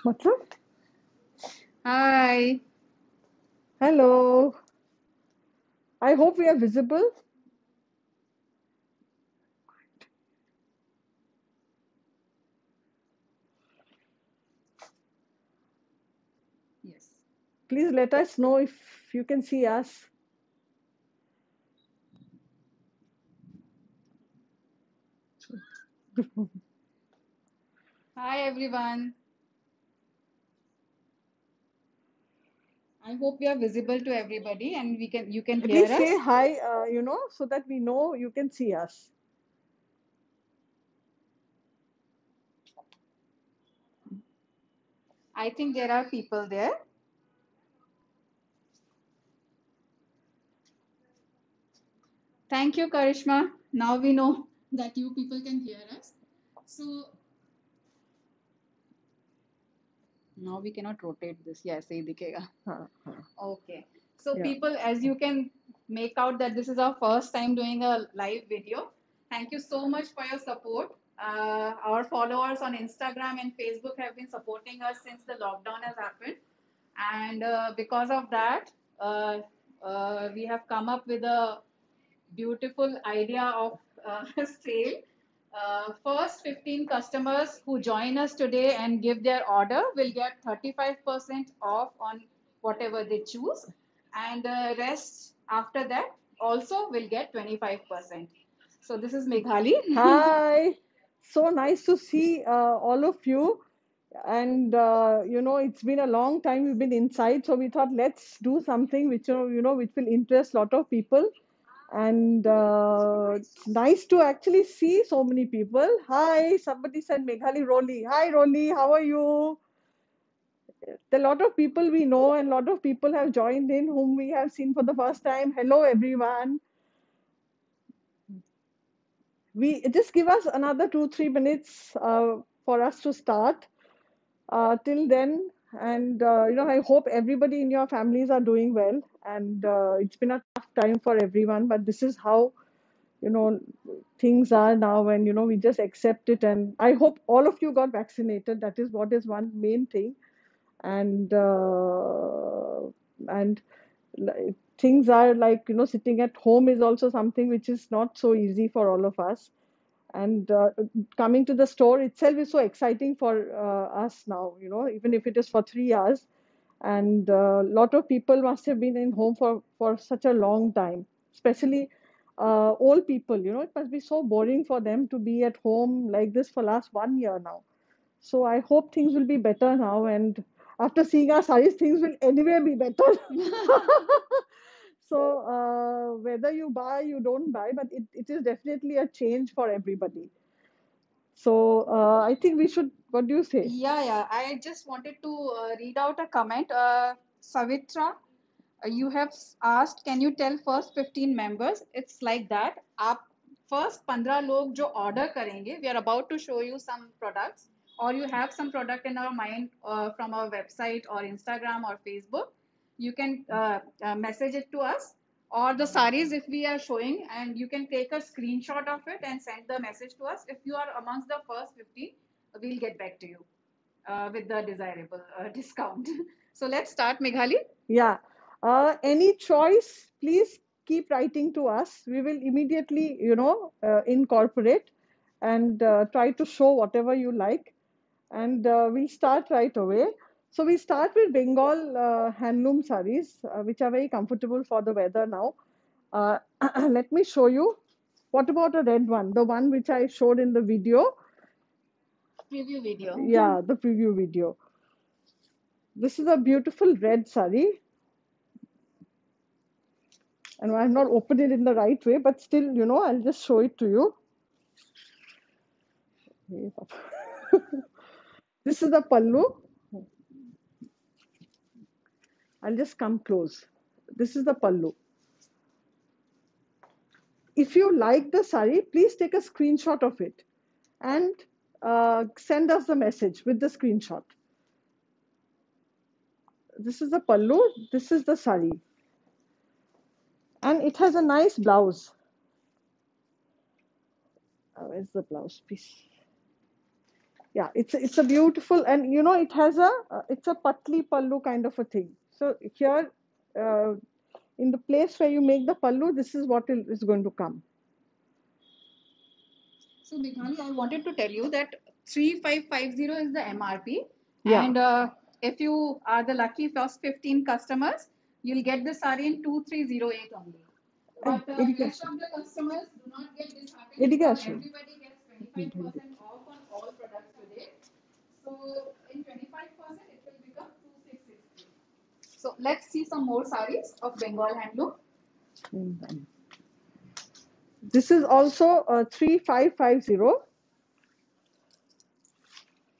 मतलब Hi. hello. I hope we are visible. Yes. Please let us know if you can see us. Hi everyone. I hope we are visible to everybody and we can you can At hear least say us. hi, so that we know you can see us. I think there are people there. Thank you, Karishma. Now we know that you people can hear us. So now we cannot rotate this. Yes, ये दिखेगा. हाँ, हाँ. Okay. So Yeah. people, as you can make out that this is our first time doing a live video. Thank you so much for your support. Our followers on Instagram and Facebook have been supporting us since the lockdown has happened. And because of that, we have come up with a beautiful idea of sale. First 15 customers who join us today and give their order will get 35% off on whatever they choose, and the rest after that also will get 25%. So this is Meghali. Hi. So nice to see all of you. And it's been a long time we've been inside, so we thought let's do something which which will interest a lot of people. And it's nice to actually see so many people. Hi, somebody said Meghali Roli. Hi, Roli, how are you? There are a lot of people we know, and a lot of people have joined in whom we have seen for the first time. Hello, everyone. We just give us another 2 3 minutes for us to start. Till then, and I hope everybody in your families are doing well. And it's been a tough time for everyone, but this is how you know things are now, and we just accept it. And I hope all of you got vaccinated. That is what is one main thing. And things are like sitting at home is also something which is not so easy for all of us. And coming to the store itself is so exciting for us now, even if it is for 3 hours. And a lot of people must have been in home for such a long time, especially old people. It must be so boring for them to be at home like this for last 1 year now. So I hope things will be better now. And after seeing our saris, things will anyway be better. So whether you buy, you don't buy, but it is definitely a change for everybody. So I think we should. What do you say? Yeah. I just wanted to read out a comment. Savitra, you have asked, can you tell first 15 members? It's like that. आप first 15 लोग जो order करेंगे, we are about to show you some products, or you have some product in our mind from our website or Instagram or Facebook. You can message it to us, or the saris if we are showing, and you can take a screenshot of it and send the message to us. If you are amongst the first 15, we'll get back to you with the desirable discount. So let's start, Meghali. Yeah. Any choice, please keep writing to us. We will immediately, incorporate and try to show whatever you like. And we'll start right away. So we start with Bengal handloom sarees, which are very comfortable for the weather now. Uh, Let me show you. What about a red one? The one which I showed in the video. Preview video. Yeah, the preview video. This is a beautiful red saree, and I've not opened it in the right way, but still, I'll just show it to you. This is the pallu. I'll just come close. This is the pallu. If you like the sari, please take a screenshot of it and send us the message with the screenshot. This is the pallu. This is the sari, and it has a nice blouse. Where's the blouse piece? Yeah, it's a beautiful, and it has it's a patli pallu kind of a thing. So here, uh, in the place where you make the pallu, this is what is going to come. So, Meghali, I wanted to tell you that 3550 is the MRP. Yeah. And if you are the lucky first 15 customers, you'll get the sari in 2308 only. But rest Irrigation. of the customers do not get disheartened because Irrigation. everybody gets 25% off on all products today. So, in 25%, it will become 2660. So, let's see some more saris of Bengal handloom. This is also 3550.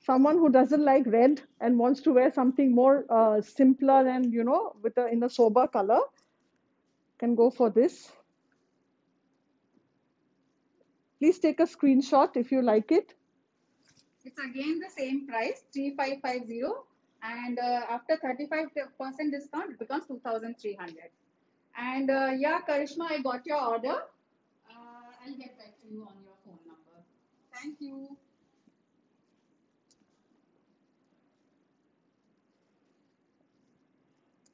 Someone who doesn't like red and wants to wear something more simpler and with in a sober color can go for this. Please take a screenshot if you like it. It's again the same price, 3550, and after 35% discount, it becomes 2300. And yeah, Karishma, I got your order. I'll get back to you on your phone number. Thank you.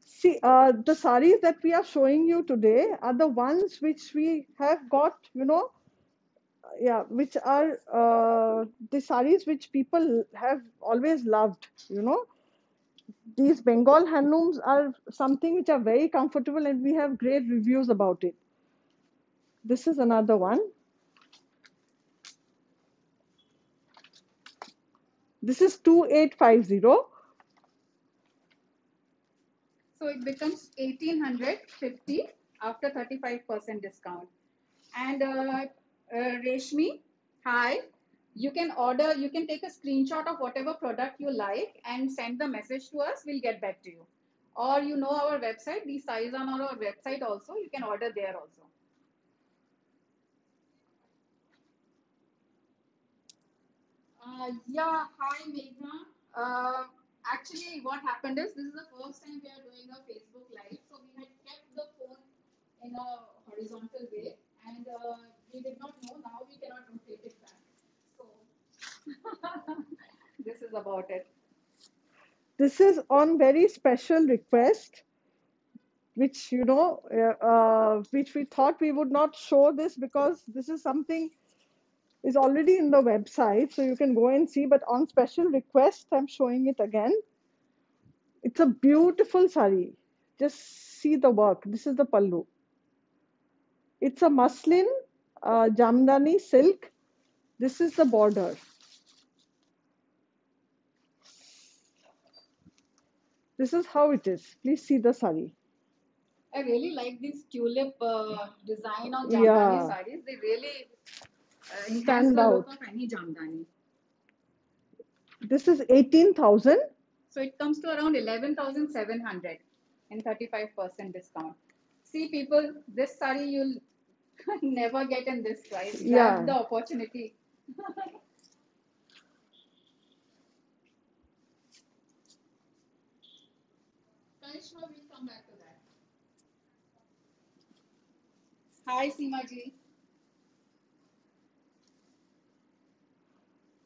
See, the saris that we are showing you today are the ones which we have got, yeah, which are the saris which people have always loved, These Bengal handlooms are something which are very comfortable and we have great reviews about it. This is another one. This is 2850. So it becomes 1850 after 35% discount. And Reshmi, hi. You can take a screenshot of whatever product you like and send the message to us. We'll get back to you. Or you know our website, these sizes on our website also. You can order there also. Yeah, hi Meghna. Actually, what happened is this is the first time we are doing a Facebook Live. So we had kept the phone in a horizontal way and we did not know. Now we cannot rotate it back. So this is about it. This is on very special request, which which we thought we would not show this because this is something is already in the website, so you can go and see. But on special request, I'm showing it again. It's a beautiful sari. Just see the work. This is the pallu. It's a muslin, jamdani silk. This is the border. This is how it is. Please see the sari. I really like this tulip design on Jamdani Yeah, sarees. They really enhance stand the look out. of any Jamdani. This is 18,000. So it comes to around 11,700 in 35% discount. See, people, this saree you'll never get in this price. Grab Yeah. the opportunity. Karishma, we'll come back to that. Hi, Seema ji.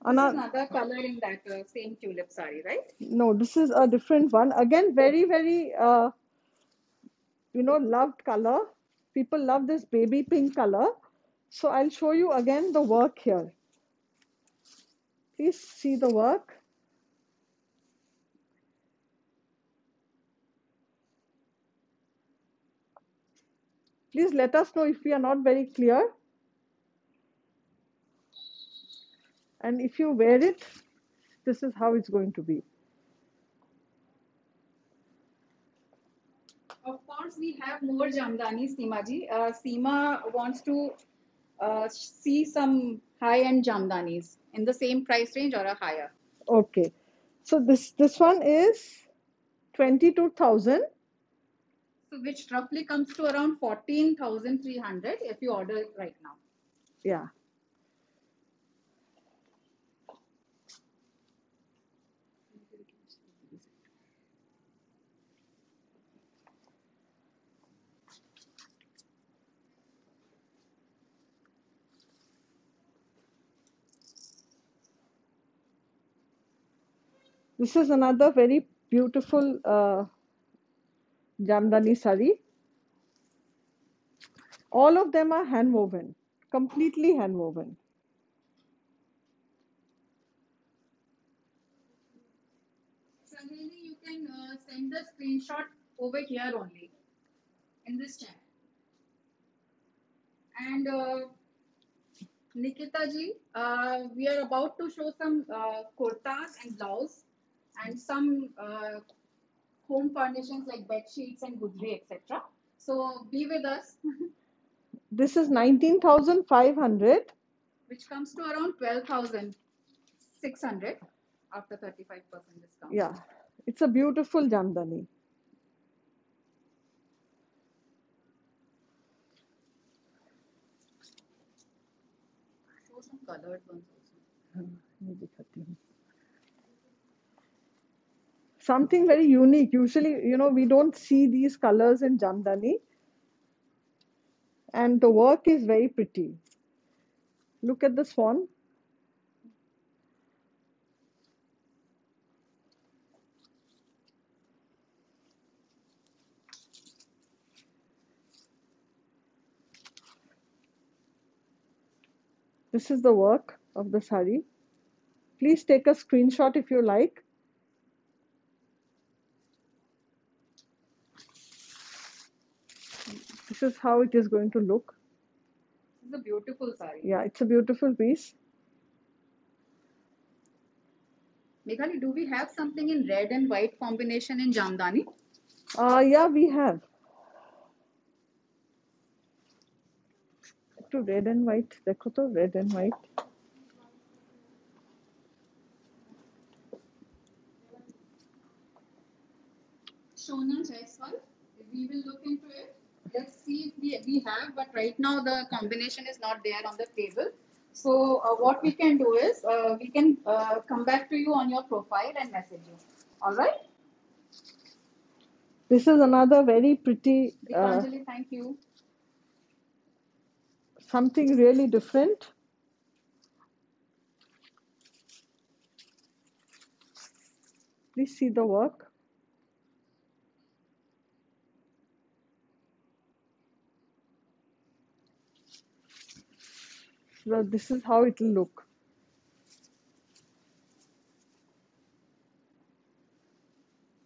This is Another, another color in that same tulip saree, right? no, this is a different one. Again, very, very, loved color. People love this baby pink color. So I'll show you again the work here. Please see the work. Please let us know if we are not very clear. And if you wear it, this is how it's going to be. Of course, we have more Jamdani, Seema ji. Seema wants to see some high-end Jamdanis in the same price range or a higher. Okay. So this one is 22,000. So which roughly comes to around 14,300 if you order it right now. Yeah. This is another very beautiful Jamdani sari. All of them are hand woven, completely hand woven. Sanjay, you can send the screenshot over here only in this chat. And Nikita ji, we are about to show some kurtas and blouse and some home furnishings like bed sheets and gudri, etc. So be with us, This is 19,500. which comes to around 12,600 after 35% discount. Yeah, it's a beautiful Jamdani. Show some colored ones also. ये दिखाती हूँ. Something very unique. Usually, we don't see these colors in Jamdani, and the work is very pretty. Look at the swan. This is the work of the sari. Please take a screenshot if you like. This is how it is going to look. This is a beautiful sari. Yeah, it's a beautiful piece. Meghali, do we have something in red and white combination in Jamdani? Yeah, we have. To red and white. देखो तो red and white. Shona Jaiswal, we will look into it. Let's see if we have, but right now the combination is not there on the table. So what we can do is we can come back to you on your profile and message you. All right? This is another very pretty, Dipanjali, thank you. something really different. Please see the work. So this is how it will look.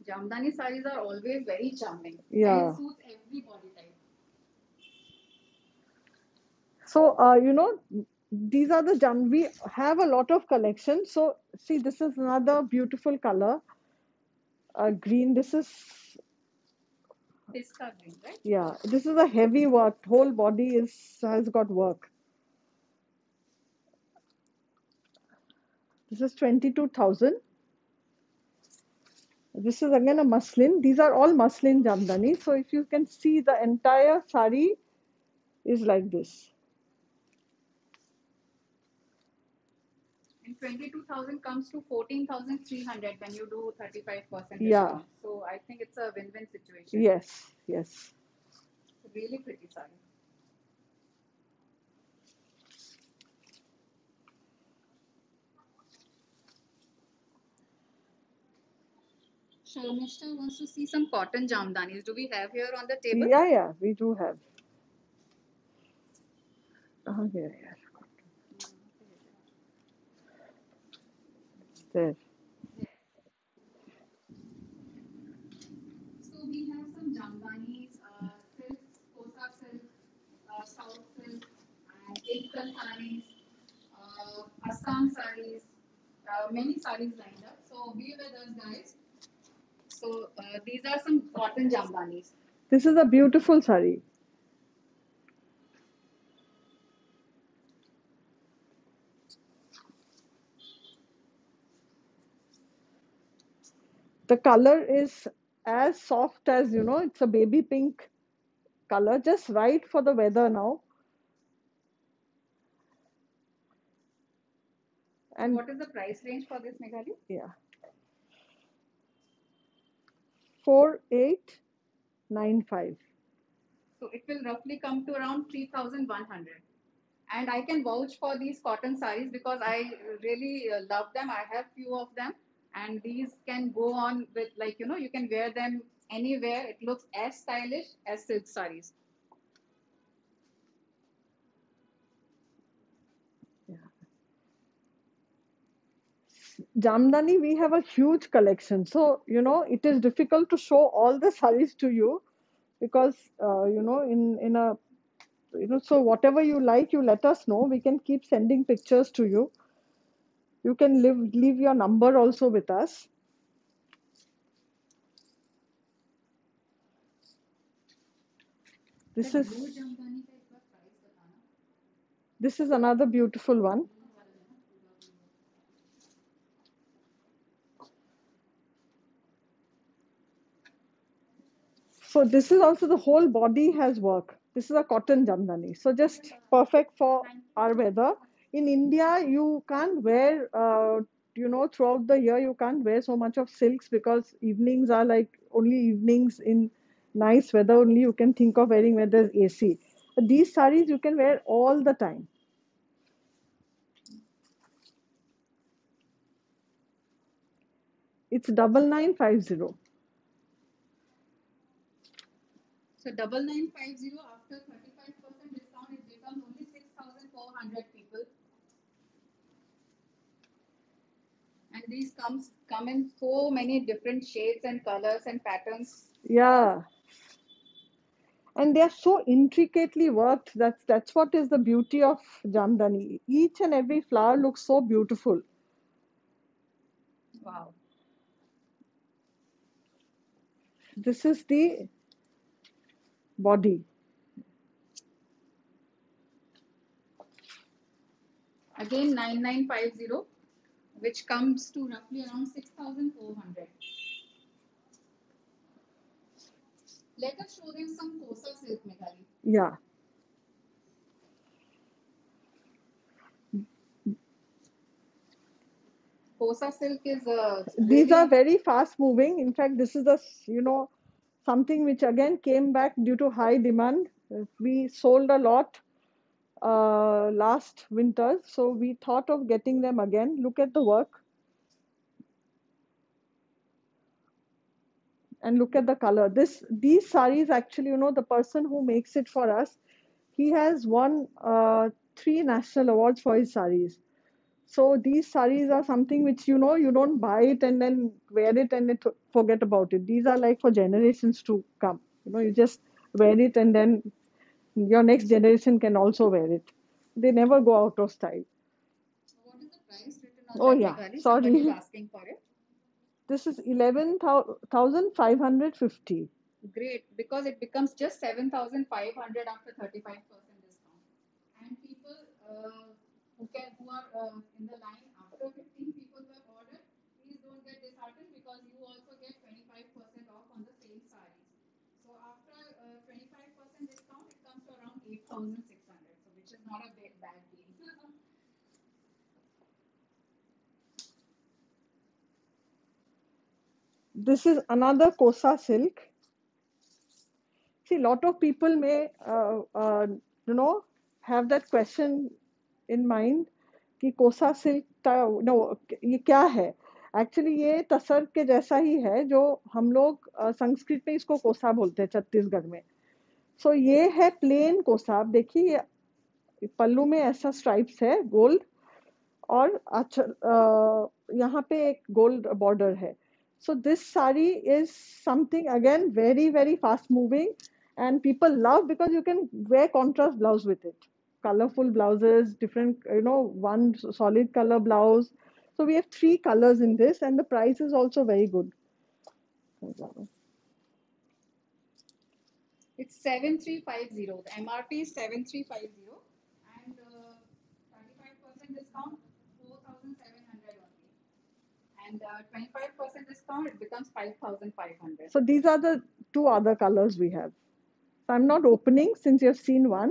Jamdani sarees are always very charming Yeah. and suits every body type. So, these are the jam. We have a lot of collections. So, see, this is another beautiful color. Green. This is, Pista green, right? yeah, this is a heavy work. Whole body has got work. This is 22,000. This is again a muslin. These are all muslin jamdani. So, if you can see, the entire sari is like this. And 22,000 comes to 14,300 when you do 35% Yeah. discount. So I think it's a win-win situation. Yes, yes. Really pretty sari. Sharmishta wants to see some cotton jamdanis. Do we have here on the table? Yeah, yeah, we do have. Yeah, yeah. There. So we have some jamdanis, silks, kosa silk, south silk, and Ekal saris, Assam saris, many saris lined up. So be with us, guys. So these are some cotton jamdanis. This is a beautiful sari. The color is as soft as, it's a baby pink color, just right for the weather now. And And what is the price range for this, Meghali? yeah, 4895. So it will roughly come to around 3,100. And I can vouch for these cotton saris because I really love them. I have few of them. And these can go on with, like, you can wear them anywhere. It looks as stylish as silk sarees. Yeah. Jamdani, we have a huge collection. So, it is difficult to show all the saris to you because, in a, so whatever you like, you let us know. We can keep sending pictures to you. You can leave your number also with us. This That is blue jamdani ka ek baar price batana. this is another beautiful one. So this is also the whole body has work. This is a cotton jamdani. So just perfect for our weather. In India, you can't wear, throughout the year, you can't wear so much of silks because evenings are like only evenings in nice weather only you can think of wearing where there's AC. But these saris you can wear all the time. It's 9950. So 9950 after 35% discount, it becomes only 6,400 people. And these come in so many different shades and colors and patterns. Yeah. And they are so intricately worked. That's what is the beauty of Jamdani. Each and every flower looks so beautiful. Wow. This is the body. Again 9950, which comes to roughly around 6,400. Let us show them some Kosa silk, Meghali. Yeah. Kosa silk is These are really, very fast moving. In fact, this is something which again came back due to high demand. We sold a lot last winter, so we thought of getting them again. Look at the work and look at the color. These saris actually, the person who makes it for us, he has won three national awards for his saris. So these saris are something which you don't buy it and then wear it and forget about it. These are like for generations to come. You just wear it and then your next generation can also wear it. They never go out of style. what is the price written on Oh that, yeah, Meghali? Somebody is sorry. asking for it. This is 11,550. Great, because it becomes just 7,500 after 35% discount. And people who are in the line after 15 people who have ordered, please don't get disheartened because you also get 25% off on the same sarees. So after 25% discount, it comes to around 8,600, so which is not a bad deal. This is another Kosa silk. See, a lot of people may, you know, have that question in mind कि कोसा silk no ये क्या है actually ये तसर के जैसा ही है जो हम लोग संस्कृत में इसको कोसा बोलते हैं छत्तीसगढ़ में सो ये है प्लेन कोसा आप देखिए पल्लू में ऐसा स्ट्राइप्स है गोल्ड और अच्छा यहाँ पे एक गोल्ड बॉर्डर है so this sari is something again very very fast moving and people love because you can wear contrast blouse with it colorful blouses different one solid color blouse so we have three colors in this and the price is also very good. It's 7,350. The MRP is 7,350, and 35% discount 4,700 only. And 25% discount, it becomes 5,500. So these are the two other colors we have. So I'm not opening since you have seen one.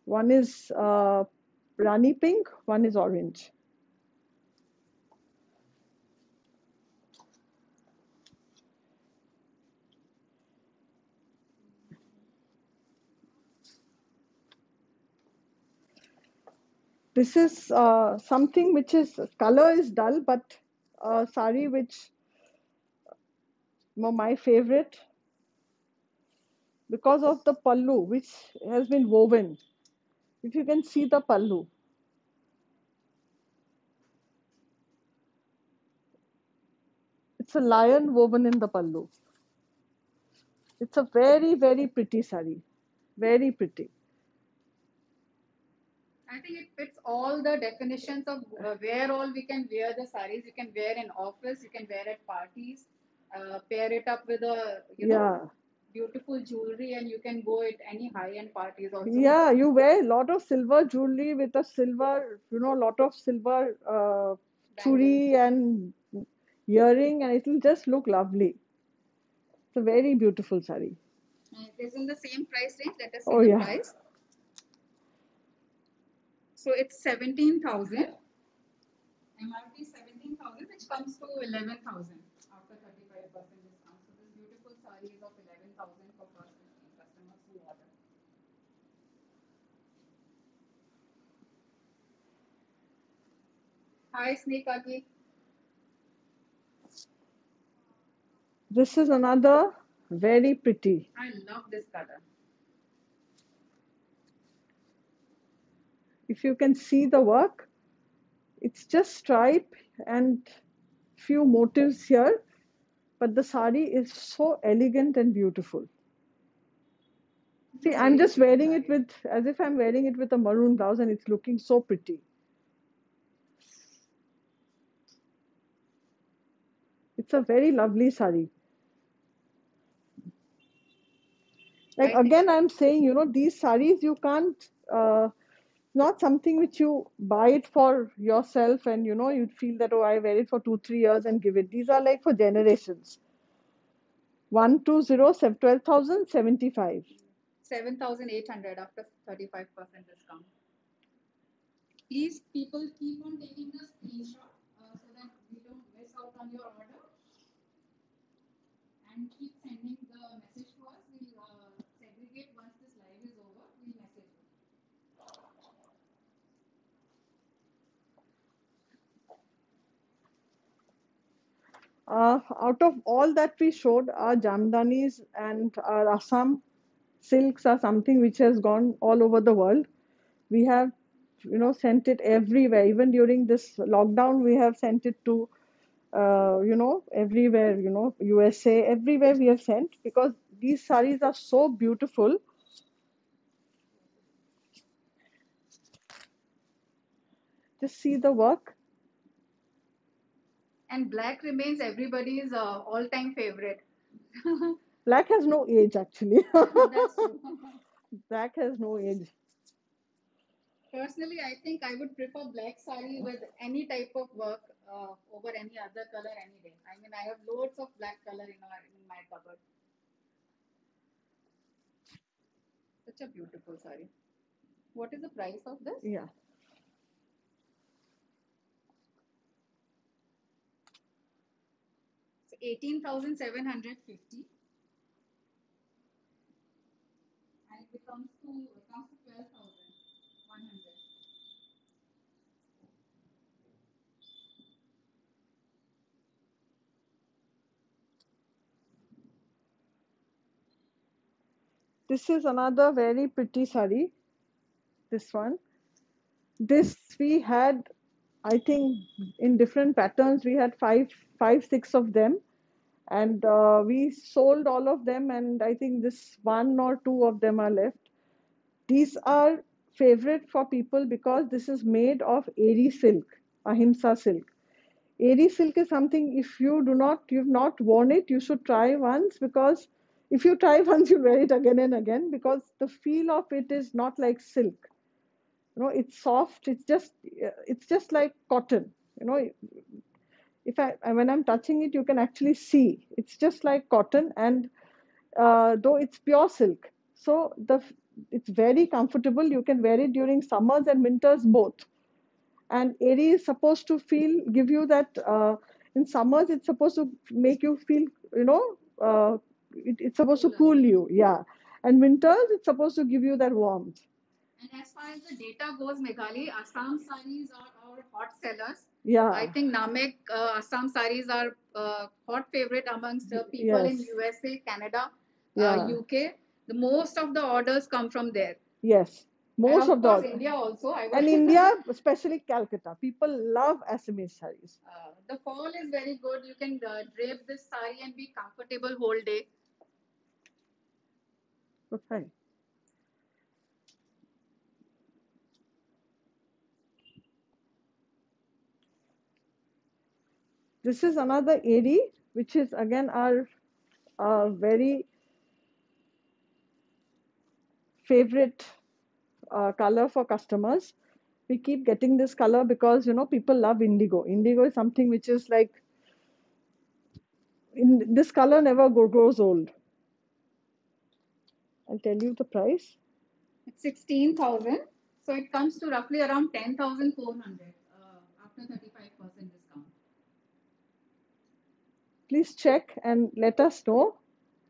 One is Rani pink, one is orange. This is something which is color is dull, but a sari which my favorite because of the pallu which has been woven. If you can see the pallu, it's a lion woven in the pallu. It's a very, very pretty sari. Very pretty. I think it fits all the definitions of where all we can wear the saris. You can wear in office, you can wear at parties, pair it up with a, Yeah. beautiful jewelry, and you can go at any high-end parties also. Yeah, you wear a lot of silver jewelry with a silver, lot of silver Bangles. churi and earring, and it will just look lovely. It's a very beautiful sari. It is in the same price range. Let us see Oh the yeah. price. So it's 17,000. MRP 17,000, which comes to 11,000 after 35% discount. So this beautiful sari is of 11,000 for first 15 customers who order. Hi, Snake Aki. This is another very pretty. I love this color. If you can see the work, it's just stripe and few motifs here, but the sari is so elegant and beautiful. It's See, a I'm very just pretty wearing it sari. with, as if I'm wearing it with a maroon blouse and it's looking so pretty. It's a very lovely sari. Like I think again, I'm saying, these saris you can't, not something which you buy it for yourself and, you'd feel that, oh, I wear it for 2, 3 years and give it. These are like for generations. 120, 12,075. 7,800 after 35% discount. Please, people, keep on taking the screenshot so that we don't miss out on your order, and keep sending the message to us. We'll segregate once this live is over. We'll message you. Out of all that we showed, our Jamdanis and our Assam silks are something which has gone all over the world. We have, sent it everywhere. Even during this lockdown, we have sent it to, everywhere, USA, everywhere we have sent because these saris are so beautiful. Just see the work. And black remains everybody's all-time favorite. Black has no age, actually. That's true. Black has no age. Personally, I think I would prefer black sari with any type of work over any other color any day. I mean, I have loads of black color in my cupboard. Such a beautiful sari. What is the price of this? Yeah. So 18,750, and it comes to 12,100. This is another very pretty sari. This one. This we had, I think, in different patterns. We had five, six of them, and we sold all of them. And I think this one or two of them are left. These are favorite for people because this is made of Eri silk, Ahimsa silk. Eri silk is something if you've not worn it, you should try once because if you try once, you wear it again and again because the feel of it is not like silk. It's soft. It's just like cotton. If when I'm touching it, you can actually see it's just like cotton, and though it's pure silk, so it's very comfortable. You can wear it during summers and winters both. And Airy is supposed to give you that. In summers, it's supposed to make you feel, it's supposed to Cooler. cool you, yeah. And winters, it's supposed to give you that warmth. And as far as the data goes, Meghali, Assam saris are our hot sellers. I Yeah. think Namek Assam saris are hot favorite amongst people in Yes. USA, Canada, Yeah. UK. The most of the orders come from there, Yes. and Most of of course the India also. I would. and India, especially Calcutta, people love Assamese sarees. The fall is very good. You can drape this sari and be comfortable whole day. Okay. This is another AD, which is again our very favorite color for customers. We keep getting this color because people love indigo. Indigo is something which is like this color never grows old. I'll tell you the price. It's 16,000. So it comes to roughly around 10,400 after 35% discount. Please check and let us know.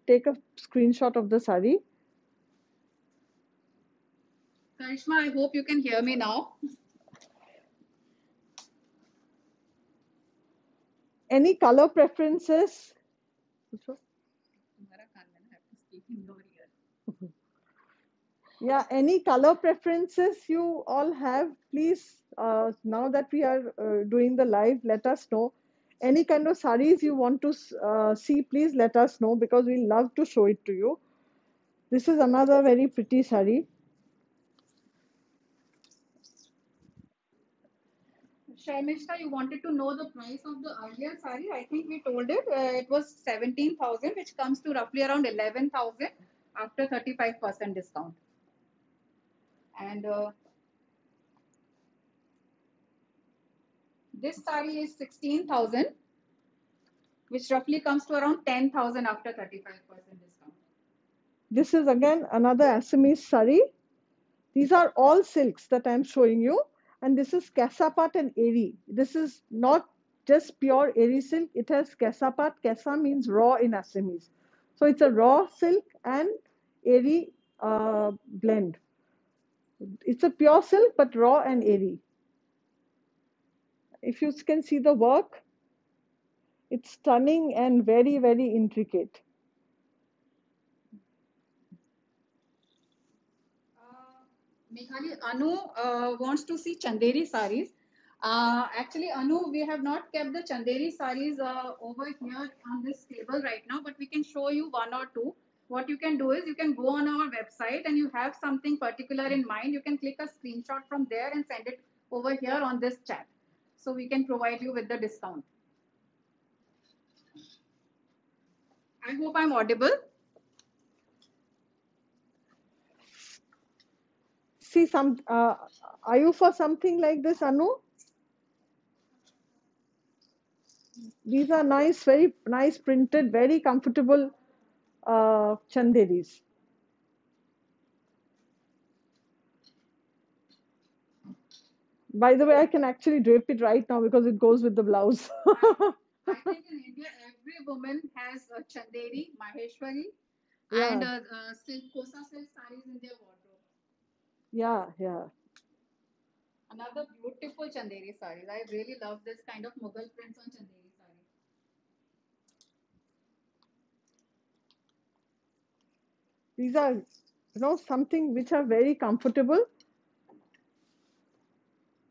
Take a screenshot of the sari. Karishma, I hope you can hear me now. Any color preferences? Yeah, any color preferences you all have, please, now that we are doing the live, let us know. Any kind of saris you want to see, please let us know because we love to show it to you. This is another very pretty sari. Sharmishta, you wanted to know the price of the earlier sari. I think we told it. It was 17,000, which comes to roughly around 11,000 after 35% discount. And this sari is 16,000, which roughly comes to around 10,000 after 35% discount. This is again another Assamese sari. These are all silks that I'm showing you. And this is Kesapat and Eri. This is not just pure Eri silk. It has Kesapat. Kesa means raw in Assamese. So it's a raw silk and Eri blend. It's a pure silk but raw and Eri. If you can see the work, it's stunning and very, very intricate. Meghali, Anu wants to see Chanderi saris. Actually, Anu, we have not kept the Chanderi saris over here on this table right now, but we can show you one or two. What you can do is you can go on our website and you have something particular in mind. You can click a screenshot from there and send it over here on this chat. So we can provide you with the discount. I hope I'm audible. See are you for something like this, Anu? These are nice, very nice printed, very comfortable chanderis. By the way, I can actually drape it right now because it goes with the blouse. I think in India, every woman has a Chanderi, Maheshwari, and Yeah, silk, Kosa silk saris in their wardrobe. yeah, yeah. Another beautiful Chanderi saris. I really love this kind of Mughal prints on Chanderi saris. These are, something which are very comfortable.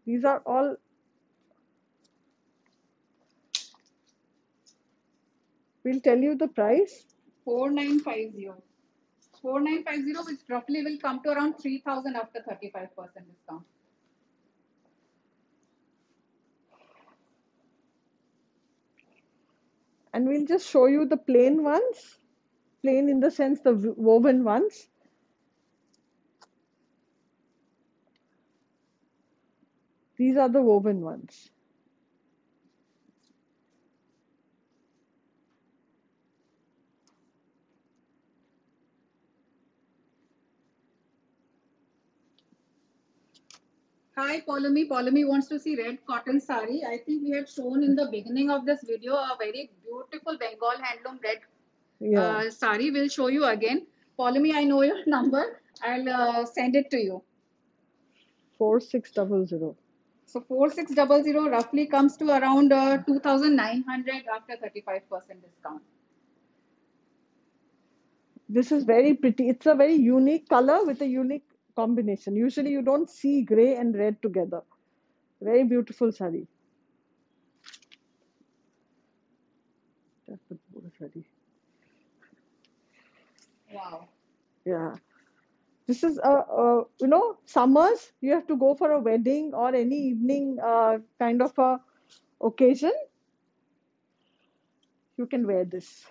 These are all, we'll tell you the price. 4950. 4950, which roughly will come to around 3,000 after 35% discount. And we'll just show you the plain ones. Plain in the sense the woven ones. These are the woven ones. Hi, Polumi. Polumi wants to see red cotton sari. I think we had shown in the beginning of this video a very beautiful Bengal handloom red Yeah, sari. We'll show you again. Polumi, I know your number. I'll send it to you. 4600. So 4600 roughly comes to around 2900 after 35% discount. This is very pretty. It's a very unique color with a unique combination. Usually you don't see gray and red together. Very beautiful sari. That's the sari. Wow. Yeah. This is summers. You have to go for a wedding or any evening kind of a occasion. You can wear this.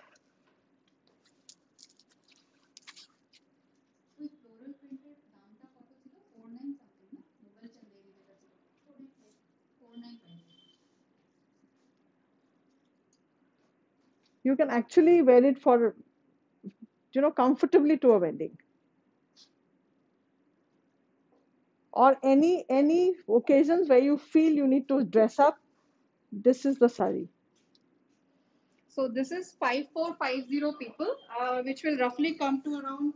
You can actually wear it for comfortably to a wedding or any occasions where you feel you need to dress up. This is the sari. So this is 5450 people, which will roughly come to around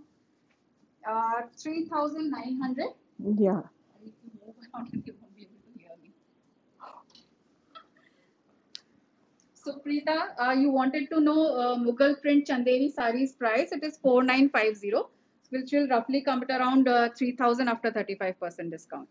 3900. Yeah. I need to move around and you won't be able to hear me. So Preeta, you wanted to know Mughal print Chanderi sarees price. It is 4950, which will roughly come at around 3000 after 35% discount.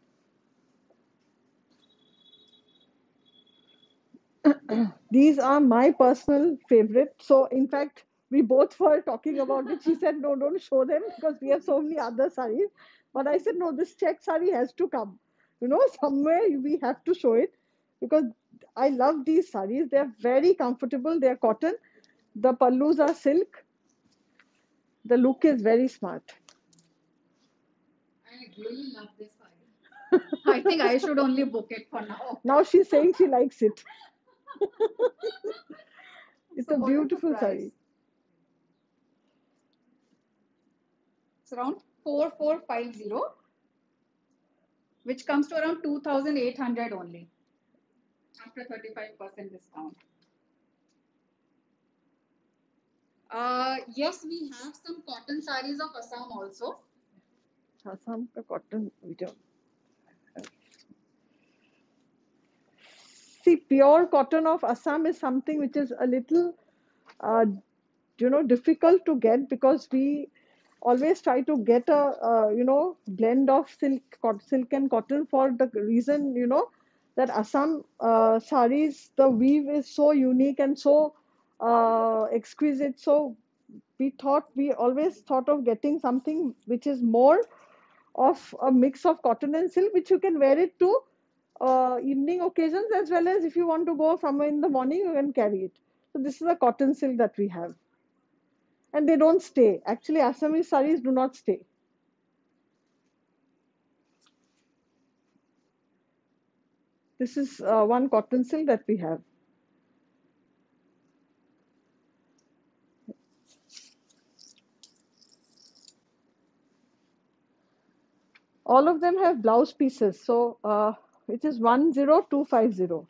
These are my personal favorite. So, in fact, we both were talking about it. She said, no, don't show them because we have so many other saris. But I said, no, this check sari has to come. Somewhere we have to show it because I love these saris. They're very comfortable. They're cotton. The pallus are silk. The look is very smart. I really love this saree. I think I should only book it for now. Now she's saying she likes it. It's So a what is the beautiful price? sari. It's around 4450, which comes to around 2800 only after 35% discount. Yes, we have some cotton sarees of Assam also. Assam ka cotton we don't. See, pure cotton of Assam is something which is a little, uh, difficult to get because we always try to get a, blend of silk and cotton for the reason, that Assam saris, the weave is so unique and so exquisite. So we always thought of getting something which is more of a mix of cotton and silk, which you can wear it to evening occasions as well as if you want to go somewhere in the morning, you can carry it. So this is a cotton silk that we have, and they don't stay. Actually, Assamese saris do not stay. This is one cotton silk that we have. All of them have blouse pieces, so it is 10250.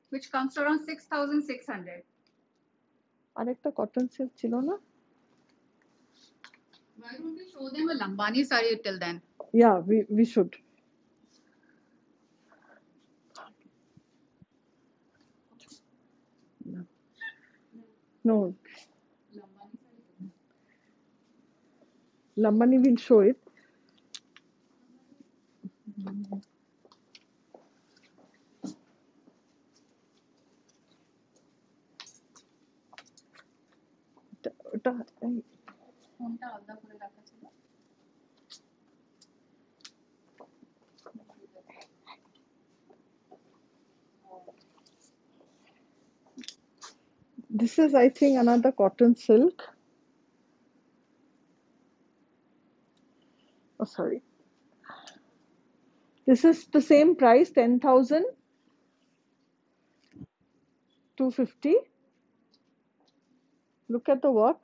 Which comes to around 6600. আরেকটা cotton silk ছিল না? Why don't we show them a Lambani saree till then? Yeah, we should. No, Lambani will show it. কোনটা আলাদা করে রাখা ছিল? This is, I think, another cotton silk. Oh, sorry. This is the same price, 10,250. Look at the work.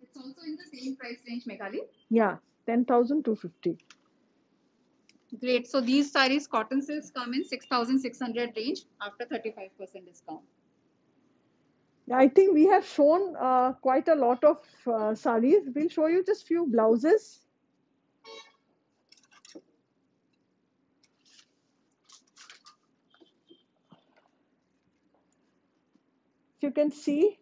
It's also in the same price range, Meghali. Yeah, 10,250. Great. So these sarees, cotton silks come in 6600 range after 35% discount. I think we have shown quite a lot of sarees. We'll show you just few blouses. If you can see,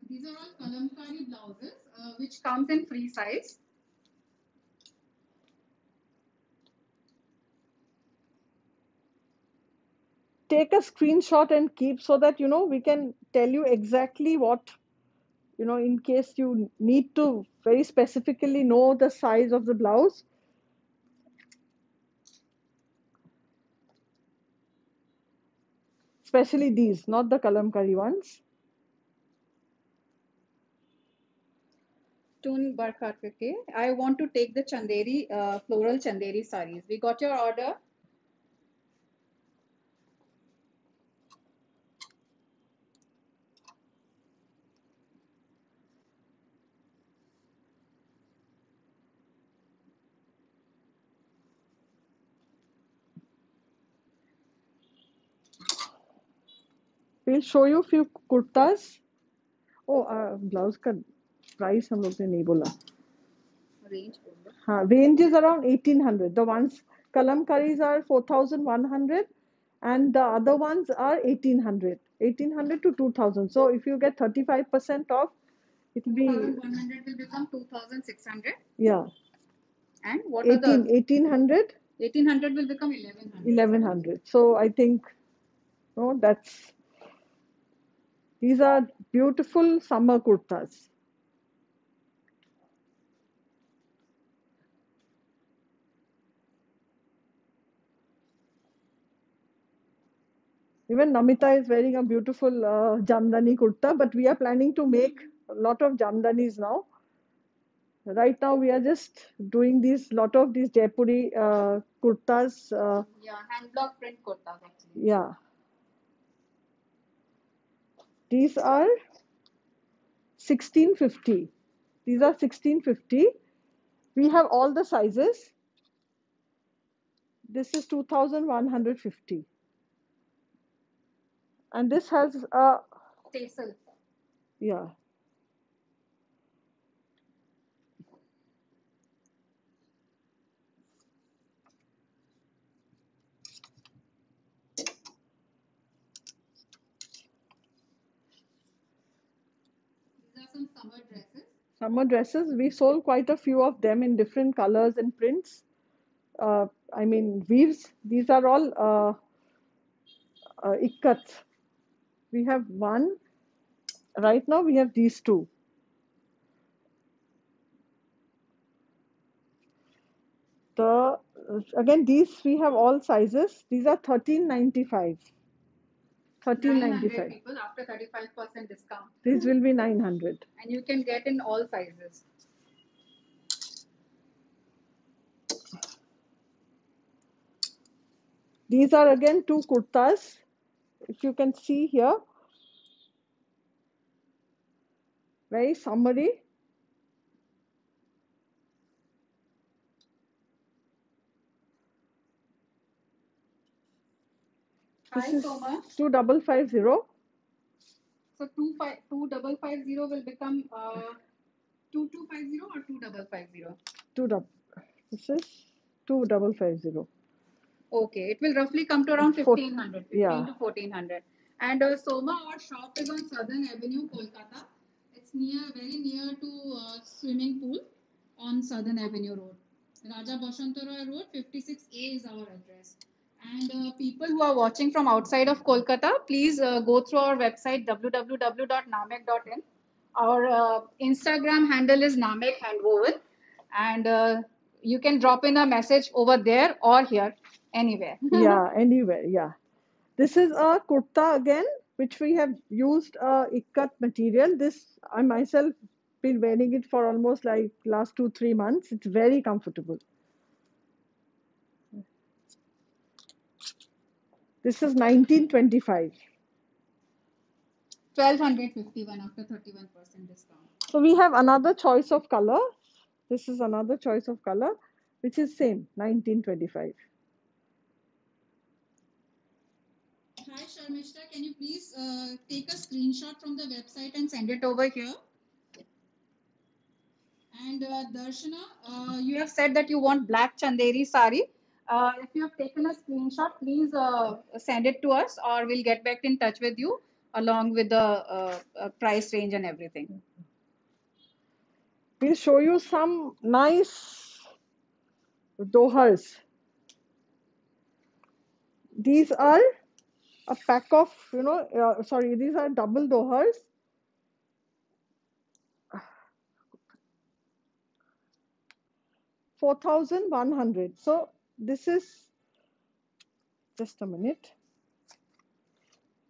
These are all kalamkari blouses, which comes in free size. take a screenshot and keep so that we can tell you exactly what, in case you need to very specifically know the size of the blouse. Especially these, not the kalamkari ones. Tun Barkha, okay. I want to take the Chanderi, floral Chanderi sarees. We got your order. We'll show you few kurtas. Oh, blouse का price हम लोग ने नहीं बोला. Range. हाँ, range is around 1800. The ones kalamkaris are 4100 and the other ones are 1800. 1800 to 2000. So if you get 35% off, it will be 2100 will become 2600. yeah, And what are the 1800 1800 will become 1100. 1100. So I think that's these are beautiful summer kurtas. Even Namita is wearing a beautiful Jamdani kurta, but we are planning to make a lot of Jamdanis now. Right now, we are just doing these lot of these Jaipuri kurtas. Yeah, hand block print kurtas actually. Yeah, these are 1650. These are 1650. We have all the sizes. This is 2150. And this has a, Tassel. yeah, These are some summer dresses. summer dresses. We sold quite a few of them in different colors and prints. I mean, weaves. These are all ikkats. We have one. Right now, we have these two. The again, these we have all sizes. These are 1395. 900 1395. people after 35% discount. These will be 900. And you can get in all sizes. These are again two kurtas. If you can see here, very summery. This Hi, is Soma. 2550. So 2550 will become 2250 or 2550? Two double. This is 2550. Okay, it will roughly come to around 1500, 15 Yeah. to 1400. And Soma, our shop is on Southern Avenue, Kolkata. It's very near to swimming pool on Southern Avenue Road. Raja Bashantaroy Road, 56A is our address. And people who are watching from outside of Kolkata, please go through our website www.namek.in. Our Instagram handle is Namek Handwoven, and you can drop in a message over there or here, anywhere. Yeah, anywhere. Yeah. This is a kurta again, which we have used ikat material. This I myself been wearing it for almost like last 2 3 months. It's very comfortable. This is 1925. 1251 after 31% discount. So we have another choice of color. This is another choice of color, which is same 1925. Hi Sharmishta, can you please take a screenshot from the website and send it over here? And Darshana, you have said that you want black Chanderi sari. If you have taken a screenshot, please send it to us, or we'll get back in touch with you along with the price range and everything. We'll show you some nice dohas. These are a pack of, sorry, these are double dohas. 4,100. So this is, just a minute.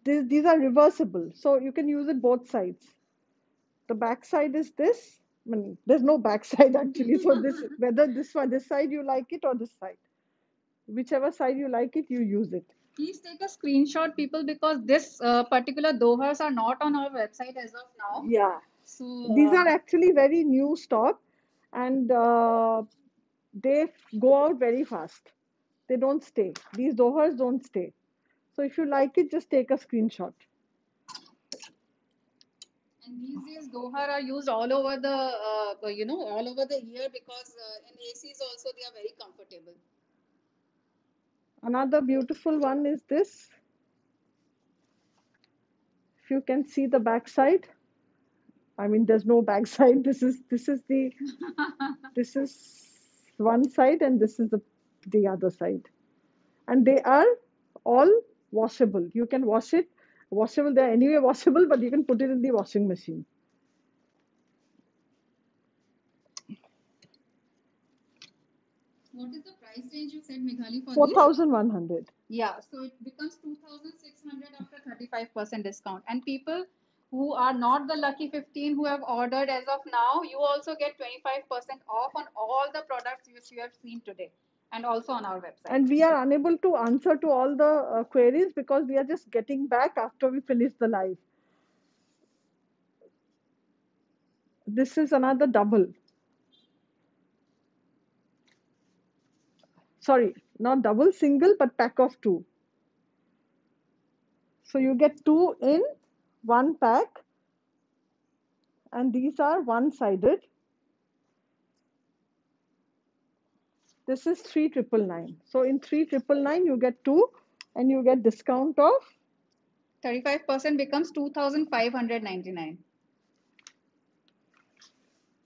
These are reversible, so you can use it both sides. The back side is this. I mean, there's no back side actually. So this, whether this one, this side you like it or this side, whichever side you like it, you use it. Please take a screenshot, people, because this particular dohas are not on our website as of now. Yeah, So these are actually very new stock, and they go out very fast. They don't stay. These dohas don't stay. So if you like it, just take a screenshot. and these days dohar are used all over the all over the year because in ACs also they are very comfortable. Another beautiful one is this. If you can see the back side, I mean, there's no back side. This is one side, and this is the other side, and they are all washable. You can wash it. Washable. They're anyway washable, but you can put it in the washing machine. What is the price range you said, Meghali, for these? 4,100. Yeah, so it becomes 2,600 after 35% discount. And people who are not the lucky 15 who have ordered as of now, you also get 25% off on all the products which you have seen today and also on our website. And we are unable to answer to all the queries because we are just getting back after we finish the live. This is another double. Sorry, not double, single, but pack of two. So you get two in one pack, and these are one-sided. This is 3,999. So in 3,999 you get two, and you get discount of 35% becomes 2,599.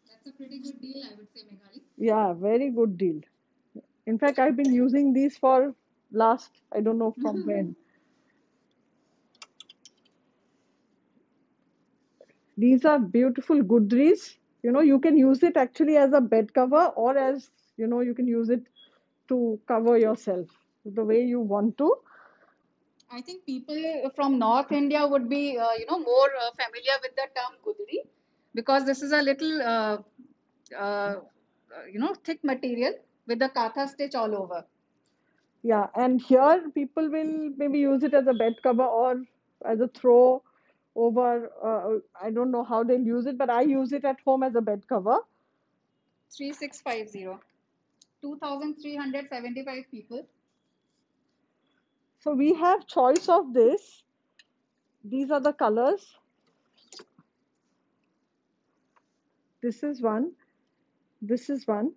That's a pretty good deal, I would say, Meghali. yeah, very good deal. In fact, I've been using these for last, I don't know from when. These are beautiful Goodreads. You can use it actually as a bed cover, or as, you can use it to cover yourself the way you want to. I think people from North India would be, more familiar with the term gudri because this is a little, uh, thick material with the katha stitch all over. Yeah, and here people will maybe use it as a bed cover or as a throw over. I don't know how they'll use it, but I use it at home as a bed cover. 3650. 2,375 people. So we have choice of this. These are the colors. This is one. This is one.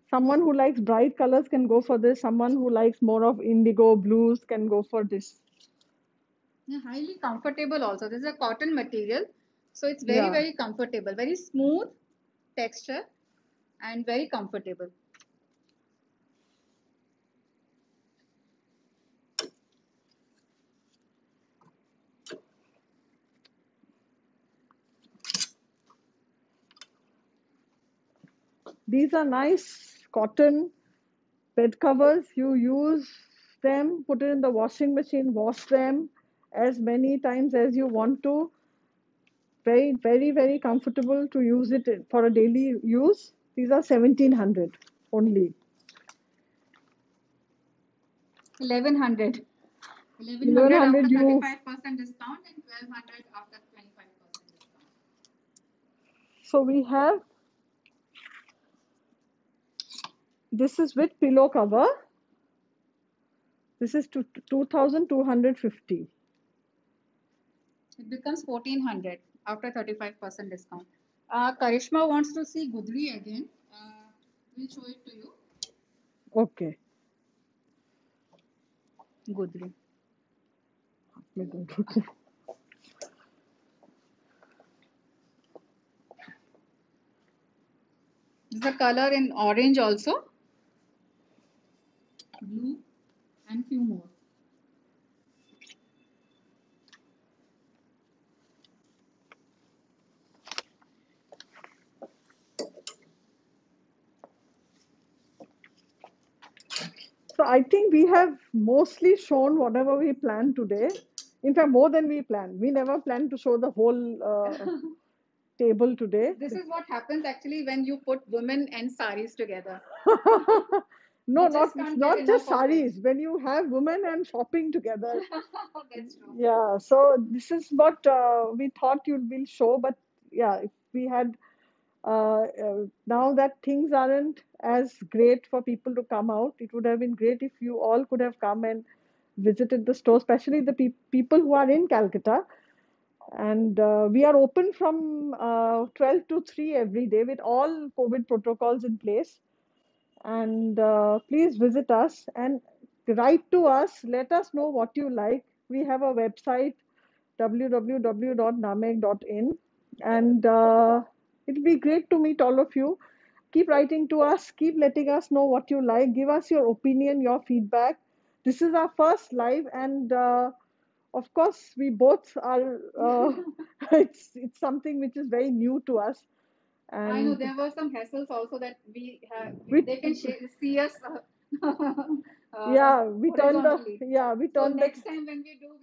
Someone who likes bright colors can go for this. Someone who likes more of indigo blues can go for this. Yeah, highly comfortable also. This is a cotton material. So it's very, Yeah. very comfortable. Very smooth texture and very comfortable. These are nice cotton bed covers. You use them, put it in the washing machine, wash them as many times as you want to. Very, very, very comfortable to use it for a daily use. These are 1,700 only. 1,100. 1100 after 1100 you. 35% discount and 1200 after 25% discount. So we have, this is with pillow cover. This is 2250. It becomes 1400 after 35% discount. Karishma wants to see Gudri again. We'll show it to you. Okay. Gudri. There's a color in orange also, blue, and few more. So I think we have mostly shown whatever we planned today. In fact, more than we planned. We never planned to show the whole table today. This is what happens actually when you put women and saris together. No, We not just can't get not enough just of it. saris. When you have women and shopping together, That's true. yeah. So this is what we thought you will show, but yeah, if we had now that things aren't as great for people to come out, it would have been great if you all could have come and visited the store, especially the people who are in Calcutta. And we are open from 12 to 3 every day with all COVID protocols in place. And please visit us and write to us. Let us know what you like. We have a website, www.namek.in, and it'll be great to meet all of you. Keep writing to us, keep letting us know what you like, give us your opinion, your feedback. This is our first live, and of course, we both are. It's something which is very new to us, I know and there were some hassles also that we have. we They can see us horizontally. we So turned the. next time when we do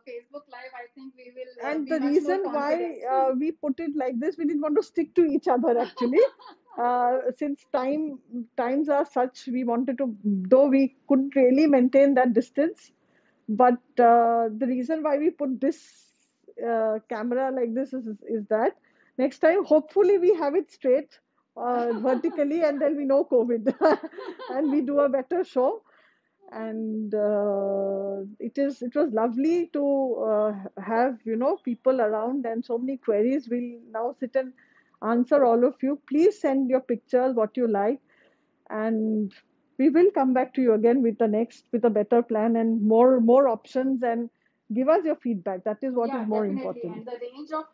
Facebook Live, I think we will And be the much more reason why confident. we put it like this, we didn't want to stick to each other actually. Since times are such, we wanted to, though we couldn't really maintain that distance, but the reason why we put this camera like this is that next time, hopefully, we have it straight vertically, and then we know COVID, and we do a better show. And it was lovely to have people around and so many queries. We'll now sit and answer all of you. Please send your pictures, what you like, and we will come back to you again with the next, with a better plan and more options, and give us your feedback. That is what is Yeah, more definitely. important. And the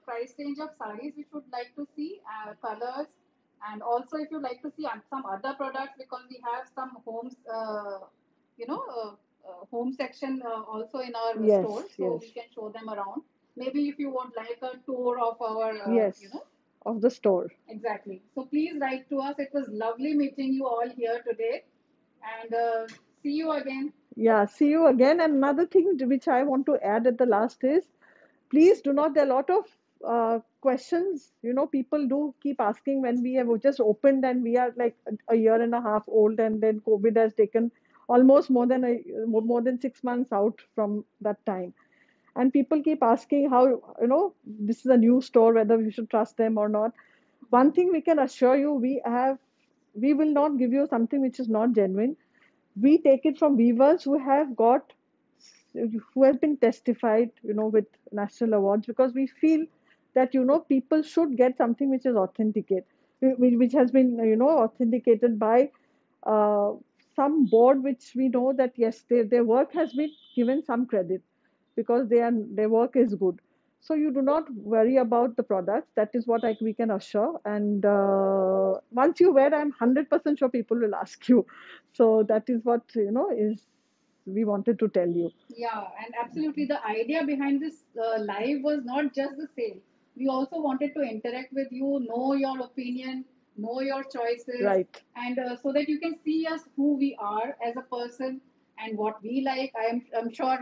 price range of sarees which would like to see, colors, and also if you like to see some other products because we have some homes, you know, home section also in our Yes, store, so yes, we can show them around. Maybe if you want like a tour of our, yes, of the store. exactly. So please write to us. It was lovely meeting you all here today, and see you again. Yeah, see you again. And another thing which I want to add at the last is, please do not, there are a lot of questions, people do keep asking when we have just opened and we are like a year and a half old, and then COVID has taken almost more than 6 months out from that time. And people keep asking how, this is a new store, whether we should trust them or not. One thing we can assure you, we will not give you something which is not genuine. We take it from weavers who have been testified, with national awards, because we feel that, people should get something which is authenticate, which has been, authenticated by uh, some board, which we know that yes, their work has been given some credit because their work is good. So you do not worry about the products. That is what we can assure. And once you wear, I'm 100% sure people will ask you. So that is what is we wanted to tell you. Yeah, and absolutely. The idea behind this live was not just the sale. We also wanted to interact with you, know your opinion, know your choices, Right. and so that you can see us who we are as a person and what we like. I'm sure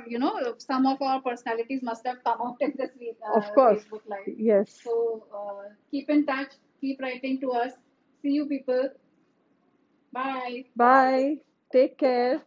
some of our personalities must have come out in this Of course. Facebook live. Yes. So keep in touch, keep writing to us. See you people. Bye. Bye. Take care.